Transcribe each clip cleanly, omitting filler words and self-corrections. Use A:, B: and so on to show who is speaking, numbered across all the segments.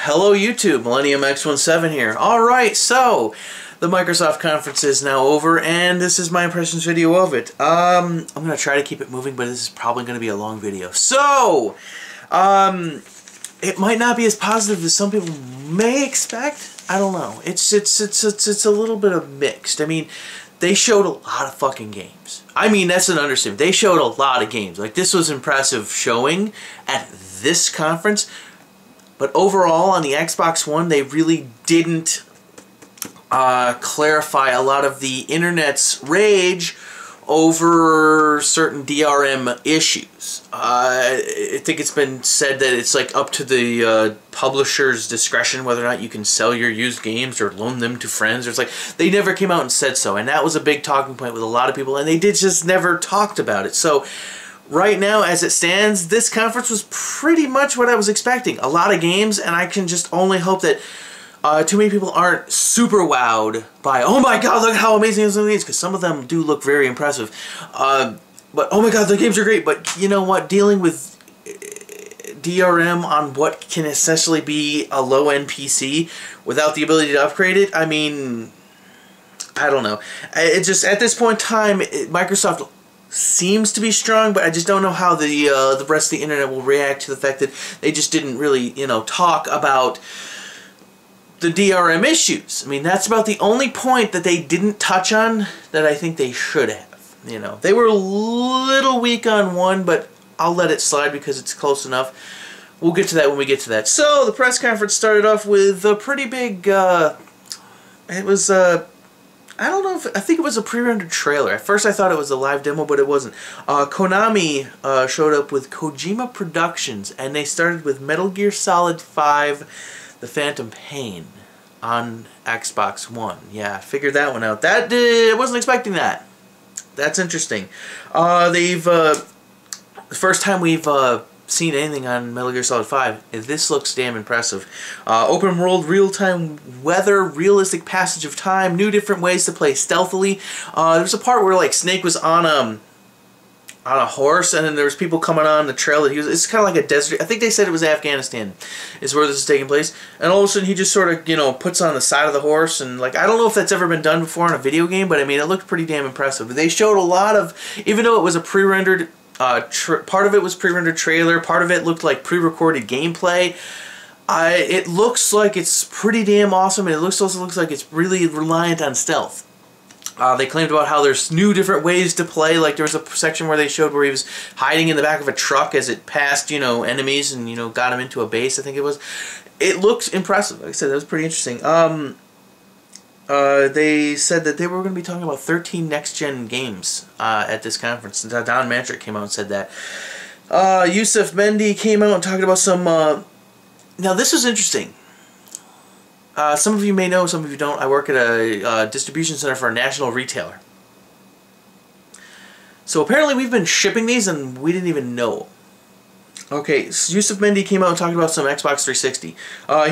A: Hello YouTube, Millennium X17 here. Alright, so the Microsoft conference is now over and this is my impressions video of it. I'm going to try to keep it moving, but this is probably going to be a long video. So, it might not be as positive as some people may expect. I don't know. It's a little bit of mixed. I mean, they showed a lot of fucking games. I mean, that's an understatement. They showed a lot of games. Like, this was impressive showing at this conference. But overall, on the Xbox One, they really didn't clarify a lot of the internet's rage over certain DRM issues. I think it's been said that it's like up to the publisher's discretion whether or not you can sell your used games or loan them to friends. Or it's like they never came out and said so, and that was a big talking point with a lot of people, and they just never talked about it. So right now, as it stands, this conference was pretty much what I was expecting. A lot of games, and I can just only hope that too many people aren't super wowed by, oh my god, look how amazing some of these, because some of them do look very impressive. But, oh my god, the games are great, but you know what, dealing with DRM on what can essentially be a low-end PC without the ability to upgrade it, I mean, I don't know. It just, at this point in time, Microsoft seems to be strong, but I just don't know how the rest of the internet will react to the fact that they just didn't really, talk about the DRM issues. I mean, that's about the only point that they didn't touch on that I think they should have. They were a little weak on one, but I'll let it slide because it's close enough. We'll get to that when we get to that. So, the press conference started off with a pretty big, it was, I don't know I think it was a pre-rendered trailer. At first I thought it was a live demo, but it wasn't. Konami showed up with Kojima Productions, and they started with Metal Gear Solid 5, The Phantom Pain on Xbox One. Yeah, I figured that one out. I wasn't expecting that. That's interesting. The first time we've seen anything on Metal Gear Solid 5, this looks damn impressive. Open world, real-time weather, realistic passage of time, new different ways to play stealthily. There was a part where like Snake was on a horse, and then there was people coming on the trail that it's kind of like a desert. I think they said it was Afghanistan is where this is taking place, and all of a sudden he just sort of puts on the side of the horse, and like I don't know if that's ever been done before in a video game, but I mean it looked pretty damn impressive. They showed a lot of, even though it was a pre-rendered part of it was pre-rendered trailer, part of it looked like pre-recorded gameplay. It looks like it's pretty damn awesome, and it also looks like it's really reliant on stealth. They claimed about how there's new different ways to play. Like there was a section where they showed where he was hiding in the back of a truck as it passed, enemies and, got him into a base, I think it was. It looks impressive. Like I said, that was pretty interesting. They said that they were going to be talking about 13 next-gen games at this conference. Don Mantrick came out and said that. Yusuf Mendy came out and talked about some... Now, this was interesting. Some of you may know, some of you don't. I work at a distribution center for a national retailer. So apparently we've been shipping these and we didn't even know. Okay, so Yusuf Mendy came out and talked about some Xbox 360.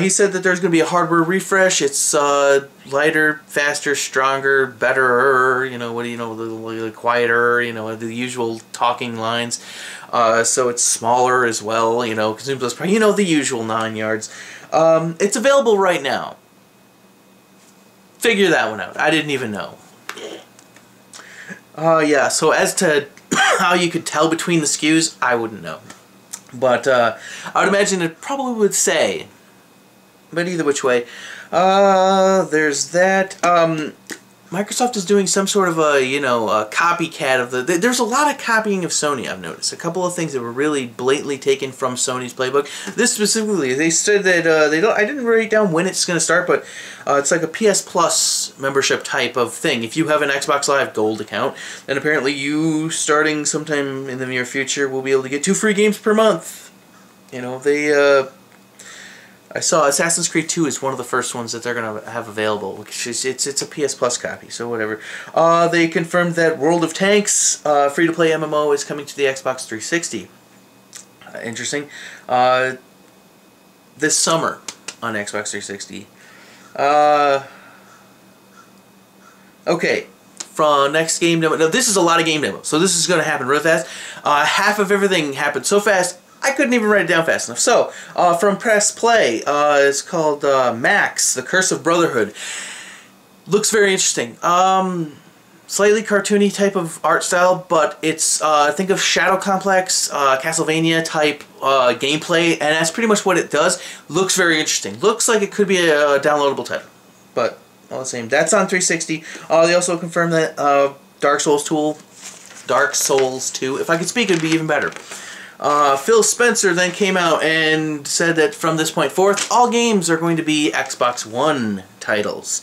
A: He said that there's going to be a hardware refresh. It's lighter, faster, stronger, better, the quieter, the usual talking lines. So it's smaller as well, consumes less power, the usual 9 yards. It's available right now. Figure that one out. I didn't even know. Yeah, so as to how you could tell between the SKUs, I wouldn't know. But I would imagine it probably would say. But either which way, there's that. Microsoft is doing some sort of a, a copycat of there's a lot of copying of Sony, I've noticed. A couple of things that were really blatantly taken from Sony's playbook. This specifically, they said that I didn't write down when it's going to start, but it's like a PS Plus membership type of thing. If you have an Xbox Live Gold account, then apparently you, starting sometime in the near future, will be able to get 2 free games per month. I saw Assassin's Creed 2 is one of the first ones that they're going to have available. Which is, it's a PS Plus copy, so whatever. They confirmed that World of Tanks, free-to-play MMO, is coming to the Xbox 360. Interesting. This summer on Xbox 360. Okay. From next game demo. Now, this is a lot of game demos, so this is going to happen real fast. Half of everything happened so fast, I couldn't even write it down fast enough. So, from Press Play, it's called Max, The Curse of Brotherhood. Looks very interesting. Slightly cartoony type of art style, but it's, think of Shadow Complex, Castlevania type gameplay, and that's pretty much what it does. Looks very interesting. Looks like it could be a downloadable title, but all the same. That's on 360. They also confirmed that Dark Souls 2, if I could speak, it would be even better. Phil Spencer then came out and said that from this point forth, all games are going to be Xbox One titles.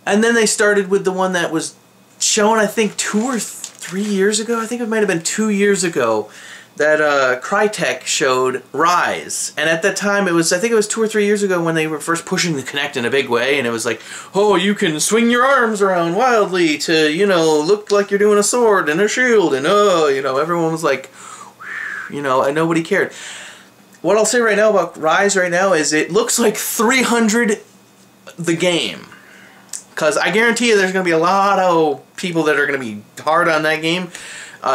A: And then they started with the one that was shown, I think, 2 or 3 years ago. I think it might have been 2 years ago that Crytek showed Rise. And at that time, I think it was 2 or 3 years ago when they were first pushing the Kinect in a big way. And it was like, oh, you can swing your arms around wildly to, you know, look like you're doing a sword and a shield. And, you know, everyone was like, you know, and nobody cared. What I'll say right now about Rise right now is it looks like 300 the game. Because I guarantee you there's going to be a lot of people that are going to be hard on that game,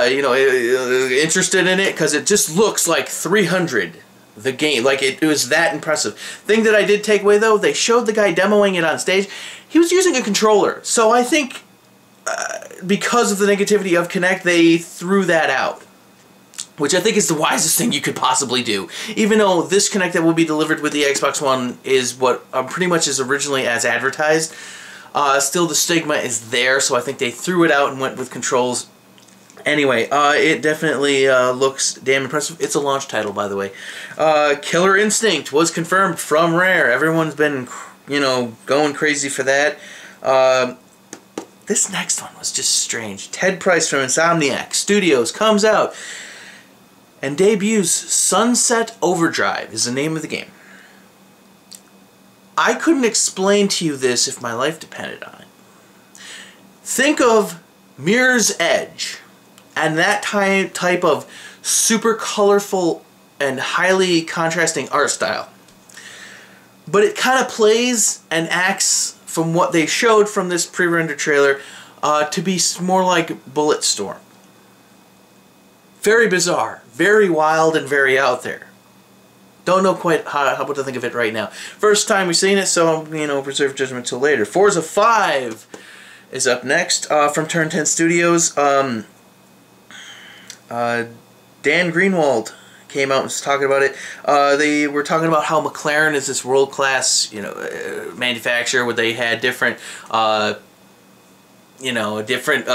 A: you know, interested in it, because it just looks like 300 the game. Like, it was that impressive. Thing that I did take away, though, they showed the guy demoing it on stage. He was using a controller. So I think because of the negativity of Kinect, they threw that out, which I think is the wisest thing you could possibly do. Even though this Kinect that will be delivered with the Xbox One is what pretty much is originally as advertised, still the stigma is there, so I think they threw it out and went with controls. Anyway, it definitely looks damn impressive. It's a launch title, by the way. Killer Instinct was confirmed from Rare. Everyone's been, you know, going crazy for that. This next one was just strange. Ted Price from Insomniac Studios comes out and debuts Sunset Overdrive is the name of the game. I couldn't explain to you this if my life depended on it. Think of Mirror's Edge and that type of super colorful and highly contrasting art style. But it kind of plays and acts, from what they showed from this pre-rendered trailer, to be more like Bulletstorm. Very bizarre, very wild, and very out there. Don't know quite what to think of it right now. First time we've seen it, so, you know, reserve judgment till later. Forza 5 is up next from Turn 10 Studios. Dan Greenwald came out and was talking about it. They were talking about how McLaren is this world-class, you know, manufacturer where they had different you know, different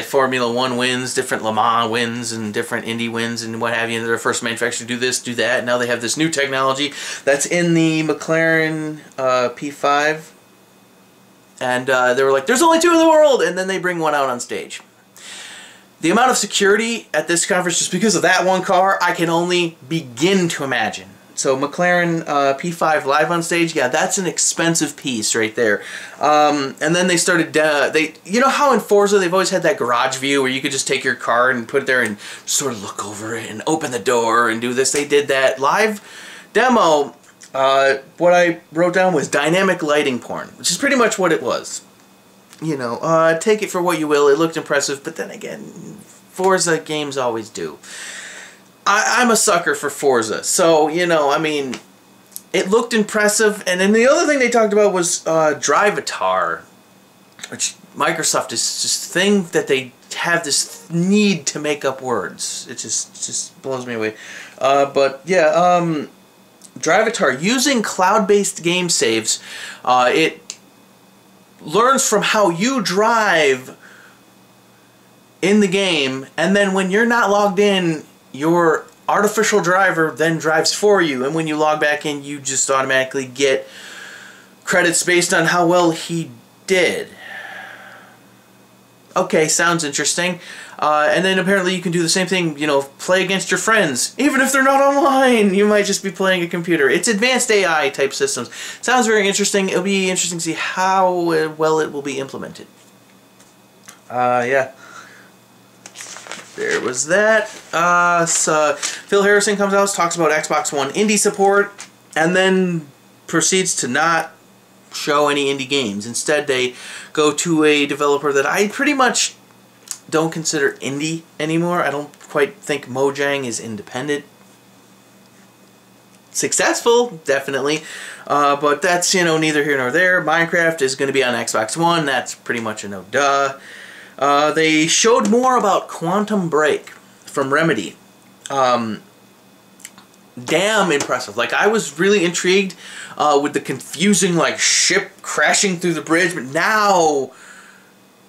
A: Formula 1 wins, different Le Mans wins, and different Indy wins, and what have you. They're the first manufacturer to do this, do that. Now they have this new technology that's in the McLaren P5. And they were like, there's only 2 in the world! And then they bring one out on stage. The amount of security at this conference, just because of that one car, I can only begin to imagine. So McLaren P5 live on stage, yeah, that's an expensive piece right there. And then they started, you know how in Forza they've always had that garage view where you could just take your car and put it there and sort of look over it and open the door and do this? They did that live demo. What I wrote down was dynamic lighting porn, which is pretty much what it was. You know, take it for what you will. It looked impressive, but then again, Forza games always do. I'm a sucker for Forza, so, you know, I mean, it looked impressive. And then the other thing they talked about was Drivatar, which Microsoft is just thing that they have this need to make up words. It just blows me away. But yeah, Drivatar, using cloud-based game saves, it learns from how you drive in the game, and then when you're not logged in, your artificial driver then drives for you, and when you log back in, you just automatically get credits based on how well he did. Okay, sounds interesting. And then apparently you can do the same thing, you know, play against your friends. Even if they're not online, you might just be playing a computer. It's advanced AI type systems. Sounds very interesting. It'll be interesting to see how well it will be implemented. Yeah. There was that. So Phil Harrison comes out, talks about Xbox One indie support, and then proceeds to not show any indie games. Instead, they go to a developer that I pretty much don't consider indie anymore. I don't quite think Mojang is independent. Successful, definitely, but that's, you know, neither here nor there. Minecraft is going to be on Xbox One. That's pretty much a no-duh. They showed more about Quantum Break from Remedy. Damn impressive. Like, I was really intrigued with the confusing, like, ship crashing through the bridge, but now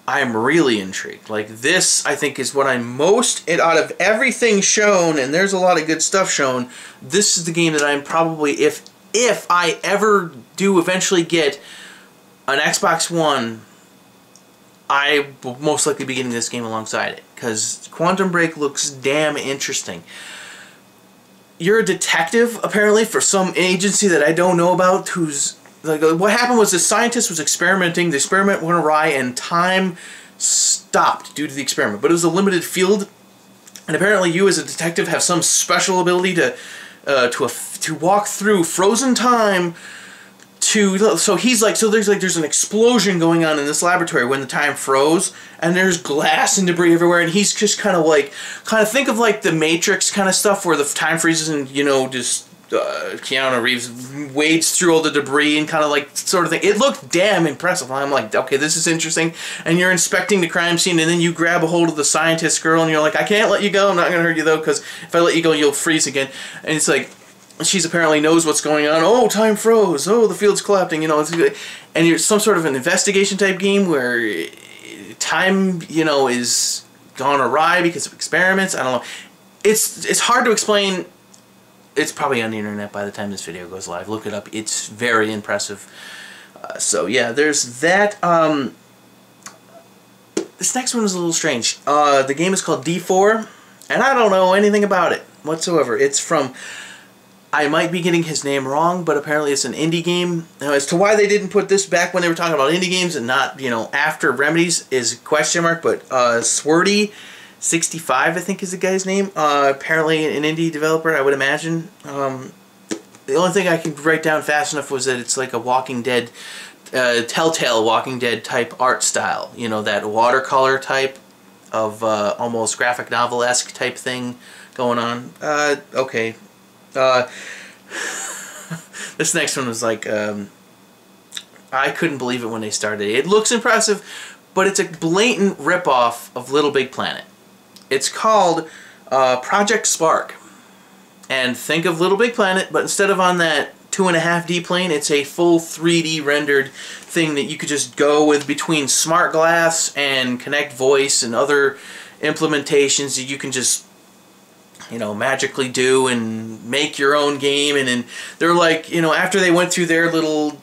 A: I'm really intrigued. Like, this, I think, is what I'm most, out of everything shown, and there's a lot of good stuff shown, this is the game that I'm probably, if I ever do eventually get an Xbox One, I will most likely be getting this game alongside it, because Quantum Break looks damn interesting. You're a detective, apparently, for some agency that I don't know about, who's... Like, what happened was the scientist was experimenting, the experiment went awry, and time stopped due to the experiment. But it was a limited field, and apparently you as a detective have some special ability to walk through frozen time so he's like, there's an explosion going on in this laboratory when the time froze, and there's glass and debris everywhere, and he's just kind of think of like the Matrix kind of stuff where the time freezes and, you know, just Keanu Reeves wades through all the debris and kind of like sort of thing. It looked damn impressive. I'm like, okay, this is interesting. And you're inspecting the crime scene, and then you grab a hold of the scientist girl, and you're like, I can't let you go. I'm not going to hurt you, though, because if I let you go, you'll freeze again. And it's like, she's apparently knows what's going on. Oh, time froze. Oh, the field's collapsing. You know, and you're some sort of an investigation type game where time, you know, is gone awry because of experiments. I don't know. It's hard to explain. It's probably on the internet by the time this video goes live. Look it up. It's very impressive. So yeah, there's that. This next one is a little strange. The game is called D4, and I don't know anything about it whatsoever. It's from... I might be getting his name wrong, but apparently it's an indie game. Now, as to why they didn't put this back when they were talking about indie games and not, you know, after Remedies is a question mark, but Swirdy65, I think is the guy's name. Apparently an indie developer, I would imagine. The only thing I can write down fast enough was that it's like a Walking Dead, Telltale Walking Dead type art style. You know, that watercolor type of almost graphic novel-esque type thing going on. Okay. This next one was like, I couldn't believe it when they started. It looks impressive, but it's a blatant ripoff of Little Big Planet. It's called Project Spark. And think of Little Big Planet, but instead of on that 2.5D plane, it's a full 3D rendered thing that you could just go with between smart glass and Connect Voice and other implementations that you can just, you know, magically do and make your own game. And they're like, you know, after they went through their little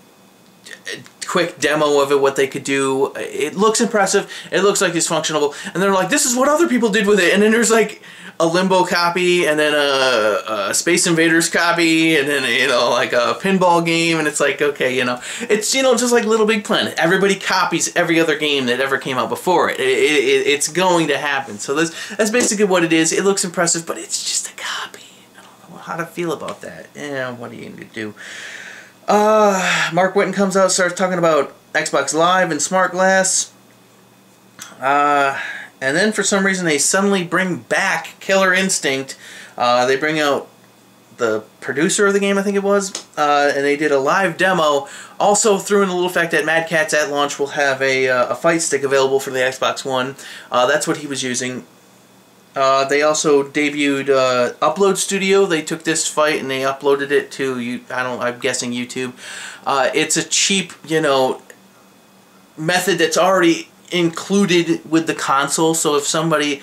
A: quick demo of it, what they could do, it looks impressive, it looks like it's functional, and they're like, this is what other people did with it. And then there's like a Limbo copy, and then a Space Invaders copy, and then, you know, like a pinball game, and it's like, okay, you know, it's, you know, just like Little Big Planet. Everybody copies every other game that ever came out before it. It's going to happen. So that's basically what it is. It looks impressive, but it's just a copy. I don't know how to feel about that. Yeah, what are you going to do? Mark Whitten comes out, starts talking about Xbox Live and Smart Glass. And then for some reason they suddenly bring back Killer Instinct. They bring out the producer of the game, I think it was, and they did a live demo. Also threw in a little fact that Mad Catz at launch will have a fight stick available for the Xbox One. That's what he was using. They also debuted Upload Studio. They took this fight and they uploaded it to, I'm guessing YouTube. It's a cheap, you know, method that's already included with the console. So if somebody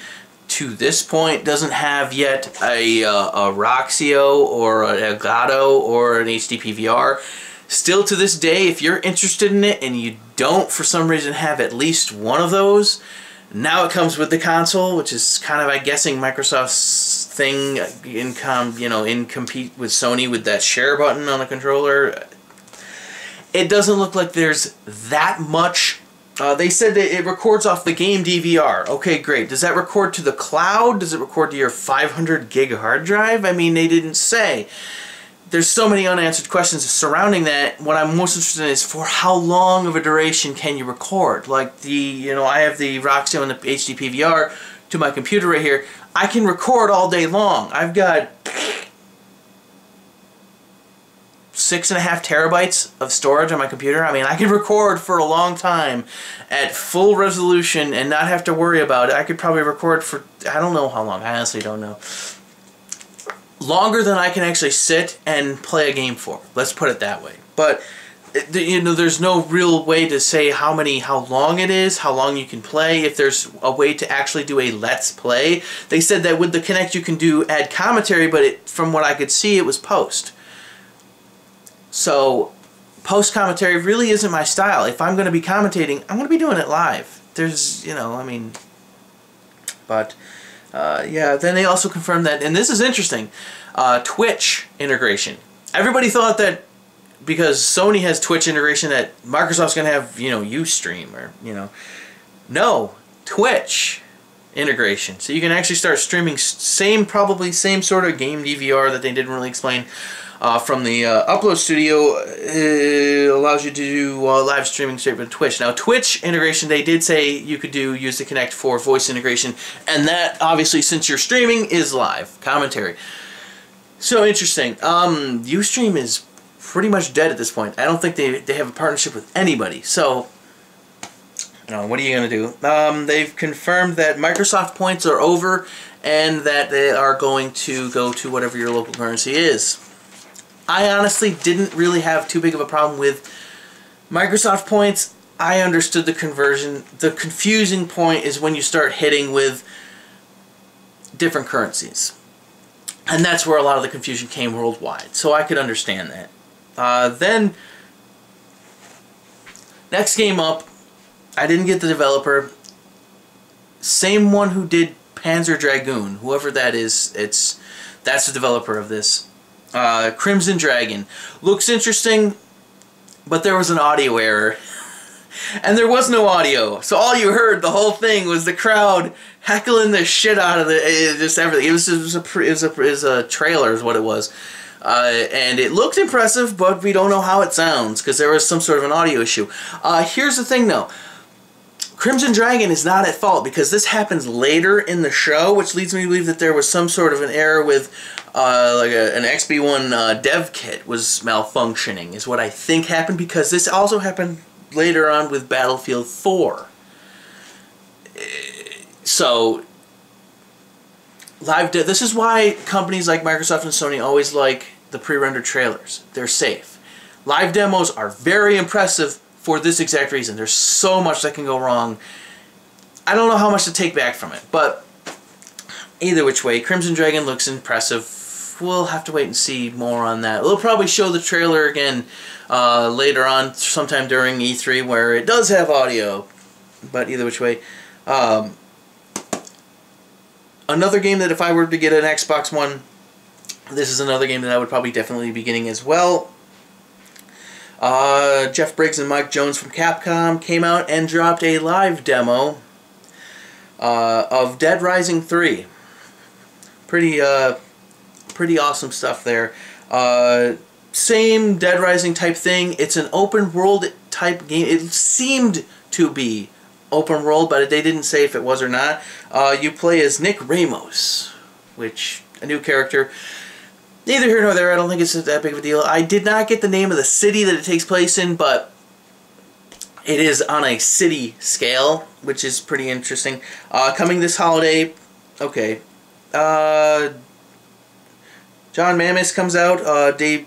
A: to this point doesn't have yet a Roxio or a Elgato or an HD PVR, still to this day, if you're interested in it and you don't for some reason have at least one of those, now it comes with the console, which is kind of, I'm guessing, Microsoft's thing in compete with Sony with that share button on the controller. It doesn't look like there's that much. They said that it records off the game DVR. Okay, great. Does that record to the cloud? Does it record to your 500 gig hard drive? I mean, they didn't say. there's so many unanswered questions surrounding that. What I'm most interested in is for how long of a duration can you record? Like I have the Roxio and the HD PVR to my computer right here. I can record all day long. I've got 6.5 terabytes of storage on my computer. I mean, I could record for a long time at full resolution and not have to worry about it. I could probably record for, I don't know how long. I honestly don't know. Longer than I can actually sit and play a game for. Let's put it that way. But there's no real way to say how long it is, how long you can play, if there's a way to actually do a let's play. They said that with the Kinect you can add commentary, but from what I could see, it was post. So post commentary really isn't my style. If I'm going to be commentating, I'm going to be doing it live. There's, I mean, but yeah, then they also confirmed that, and this is interesting, Twitch integration. Everybody thought that because Sony has Twitch integration that Microsoft's going to have, Ustream or, No, Twitch integration. So you can actually start streaming probably same sort of game DVR that they didn't really explain from the Upload Studio. Allows you to do live streaming straight from Twitch. Now, Twitch integration, they did say you could use the Kinect for voice integration, and that, obviously, since you're streaming, is live commentary. So interesting. Ustream is pretty much dead at this point. I don't think they have a partnership with anybody. So, what are you going to do? They've confirmed that Microsoft points are over and that they are going to go to whatever your local currency is. I honestly didn't really have too big of a problem with Microsoft points. I understood the conversion. The confusing point is when you start hitting with different currencies. And that's where a lot of the confusion came worldwide. So I could understand that. Then, next game up, I didn't get the developer. Same one who did Panzer Dragoon, whoever that is, that's the developer of this. Crimson Dragon. Looks interesting, but there was an audio error. And there was no audio. So all you heard, the whole thing, was the crowd heckling the shit out of just everything. It was a trailer is what it was. And it looked impressive, but we don't know how it sounds because there was some sort of an audio issue. Here's the thing, though. Crimson Dragon is not at fault because this happens later in the show, which leads me to believe that there was some sort of an error with like an XB1 dev kit was malfunctioning, is what I think happened, because this also happened later on with Battlefield 4. So, this is why companies like Microsoft and Sony always like the pre-rendered trailers. They're safe. Live demos are very impressive for this exact reason. There's so much that can go wrong. I don't know how much to take back from it, but either which way, Crimson Dragon looks impressive. We'll have to wait and see more on that. We'll probably show the trailer again later on, sometime during E3, where it does have audio. But either which way. Another game that if I were to get an Xbox One, this is another game that I would probably definitely be getting as well. Jeff Briggs and Mike Jones from Capcom came out and dropped a live demo of Dead Rising 3. Pretty awesome stuff there. Same Dead Rising type thing. It's an open world type game. It seemed to be open world, but they didn't say if it was or not. You play as Nick Ramos, which, a new character. Neither here nor there, I don't think it's that big of a deal. I did not get the name of the city that it takes place in, but it is on a city scale, which is pretty interesting. Coming this holiday, okay. John Mammis comes out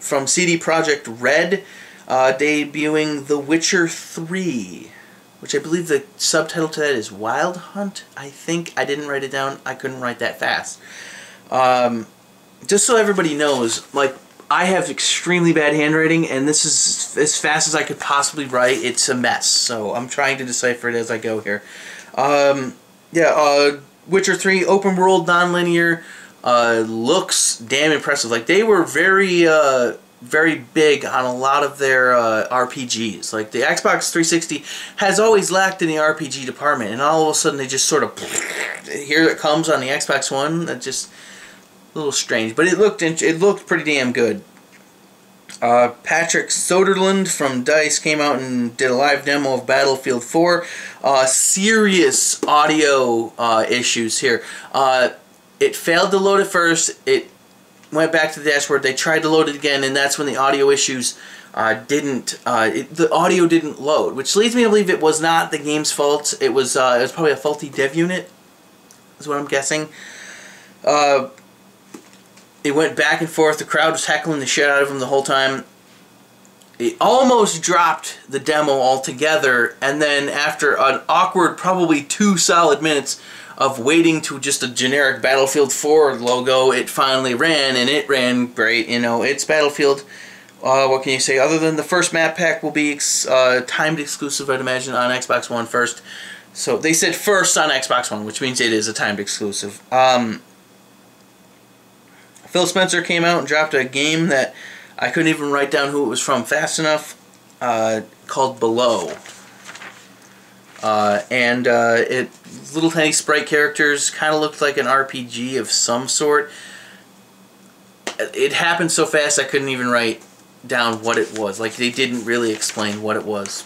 A: from CD Projekt Red, debuting The Witcher 3, which I believe the subtitle to that is Wild Hunt, I think. I didn't write it down. I couldn't write that fast. Just so everybody knows, like, I have extremely bad handwriting, and this is as fast as I could possibly write. It's a mess, so I'm trying to decipher it as I go here. Witcher 3, open world, non-linear, looks damn impressive. Like, they were very big on a lot of their RPGs. Like, the Xbox 360 has always lacked in the RPG department, and all of a sudden they just sort of, here it comes on the Xbox One. That just a little strange, but it looked pretty damn good. Patrick Soderlund from DICE came out and did a live demo of Battlefield 4. Serious audio issues here. It failed to load at first. It went back to the dashboard. They tried to load it again, and that's when the audio issues the audio didn't load, which leads me to believe it was not the game's fault. It was probably a faulty dev unit, is what I'm guessing. It went back and forth. The crowd was heckling the shit out of him the whole time. It almost dropped the demo altogether, and then after an awkward, probably 2 solid minutes of waiting to just a generic Battlefield 4 logo, it finally ran, and it ran great. You know, it's Battlefield. What can you say? Other than the first map pack will be timed exclusive, I'd imagine, on Xbox One first. So they said first on Xbox One, which means it is a timed exclusive. Phil Spencer came out and dropped a game that I couldn't even write down who it was from fast enough, called Below. It little tiny sprite characters, kind of looked like an RPG of some sort. It happened so fast I couldn't even write down what it was. Like, they didn't really explain what it was.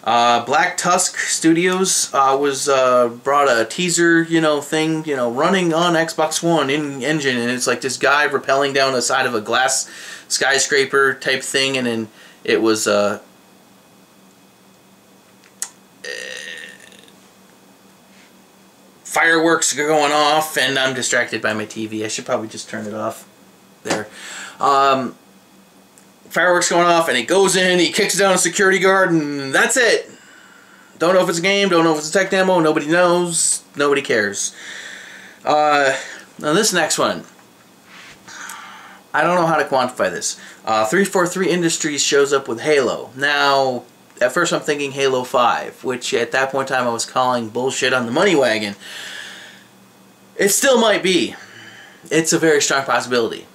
A: Black Tusk Studios brought a teaser, thing, running on Xbox One in engine, and it's like this guy rappelling down the side of a glass skyscraper type thing, and then it was fireworks going off, and I'm distracted by my TV. I should probably just turn it off. There. Fireworks going off, and he goes in, he kicks down a security guard, and that's it. Don't know if it's a game, don't know if it's a tech demo, nobody knows, nobody cares. Now this next one, I don't know how to quantify this. 343 Industries shows up with Halo. Now, at first I'm thinking Halo 5, which at that point in time I was calling bullshit on the money wagon. It still might be. It's a very strong possibility.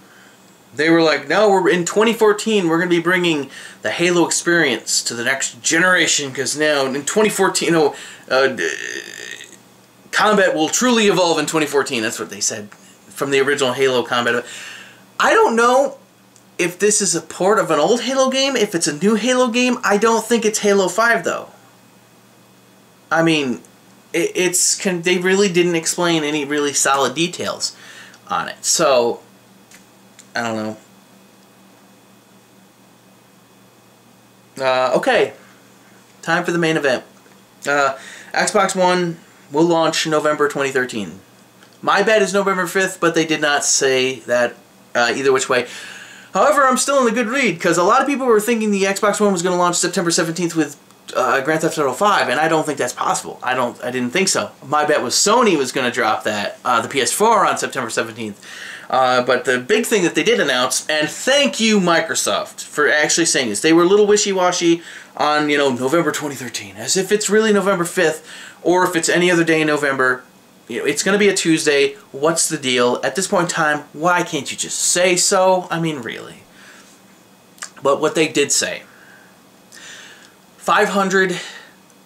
A: They were like, no, we're in 2014, we're going to be bringing the Halo experience to the next generation, because now in 2014, combat will truly evolve in 2014. That's what they said from the original Halo combat. I don't know if this is a port of an old Halo game, if it's a new Halo game. I don't think it's Halo 5, though. I mean, they really didn't explain any really solid details on it. So, I don't know. Okay. Time for the main event. Xbox One will launch November 2013. My bet is November 5th, but they did not say that either which way. However, I'm still in the good read, because a lot of people were thinking the Xbox One was going to launch September 17th with Grand Theft Auto 5, and I don't think that's possible. I didn't think so. My bet was Sony was going to drop that, the PS4 on September 17th. But the big thing that they did announce, and thank you Microsoft for actually saying this, they were a little wishy-washy on, November 2013, as if it's really November 5th, or if it's any other day in November. It's going to be a Tuesday. What's the deal? At this point in time, why can't you just say so? I mean, really. But what they did say, $500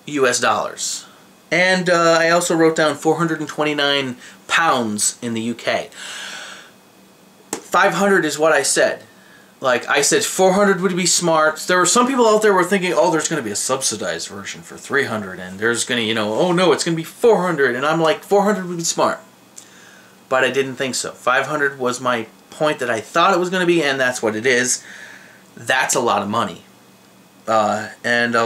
A: US. And I also wrote down 429 pounds in the UK. 500 is what I said. Like, I said 400 would be smart. There were some people out there who were thinking, oh, there's going to be a subsidized version for 300, and there's going to, oh no, it's going to be 400, and I'm like, 400 would be smart. But I didn't think so. 500 was my point that I thought it was going to be, and that's what it is. That's a lot of money. And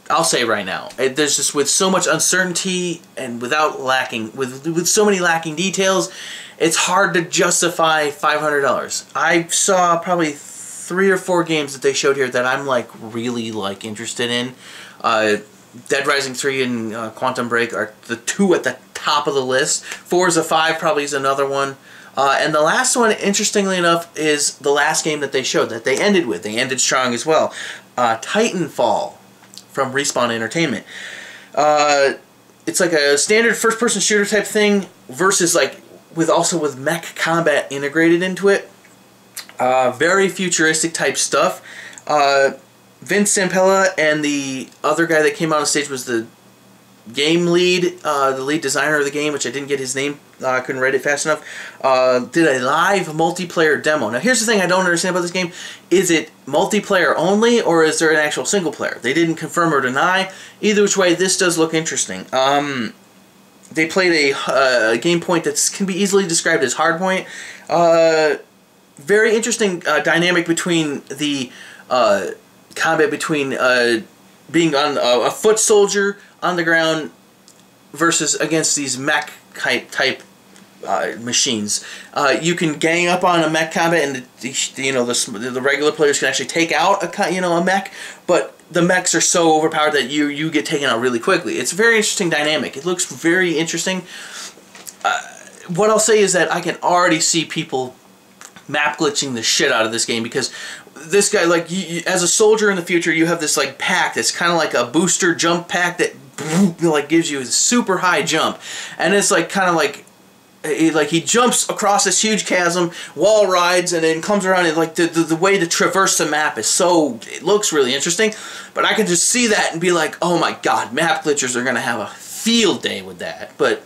A: I'll say right now, there's just, with so much uncertainty and with so many lacking details, it's hard to justify $500. I saw probably 3 or 4 games that they showed here that I'm really interested in. Dead Rising 3 and Quantum Break are the 2 at the top of the list. Forza 5 probably is another one. And the last one, interestingly enough, is the last game that they showed, that they ended with. They ended strong as well. Titanfall from Respawn Entertainment. It's like a standard first-person shooter type thing versus with mech combat integrated into it. Very futuristic type stuff. Vince Zampella and the other guy that came out on stage was the game lead, the lead designer of the game, which I didn't get his name, I couldn't write it fast enough, did a live multiplayer demo. Now here's the thing I don't understand about this game. Is it multiplayer only, or is there an actual single player? They didn't confirm or deny. Either which way, this does look interesting. They played a game point that can be easily described as hardpoint. Very interesting dynamic between the combat between being on a foot soldier on the ground versus against these mech type machines. You can gang up on a mech combat, and the regular players can actually take out a mech, but the mechs are so overpowered that you get taken out really quickly. It's a very interesting dynamic. It looks very interesting. What I'll say is that I can already see people map glitching the shit out of this game, because this guy, like, as a soldier in the future, you have this like pack that's kind of like a booster jump pack that like gives you a super high jump, and it's like kind of like he jumps across this huge chasm, wall rides, and then comes around, and like the way to traverse the map is it looks really interesting. But I can just see that and be like, oh my god, map glitchers are gonna have a field day with that. But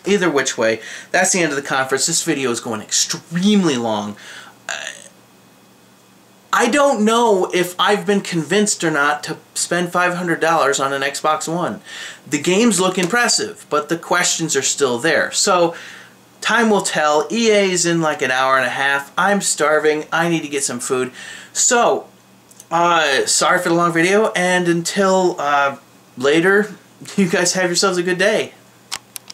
A: either which way, that's the end of the conference. This video is going extremely long. I don't know if I've been convinced or not to spend $500 on an Xbox One. The games look impressive, but the questions are still there. So, time will tell. EA's in like an hour and a half. I'm starving. I need to get some food. So, sorry for the long video, and until later, you guys have yourselves a good day.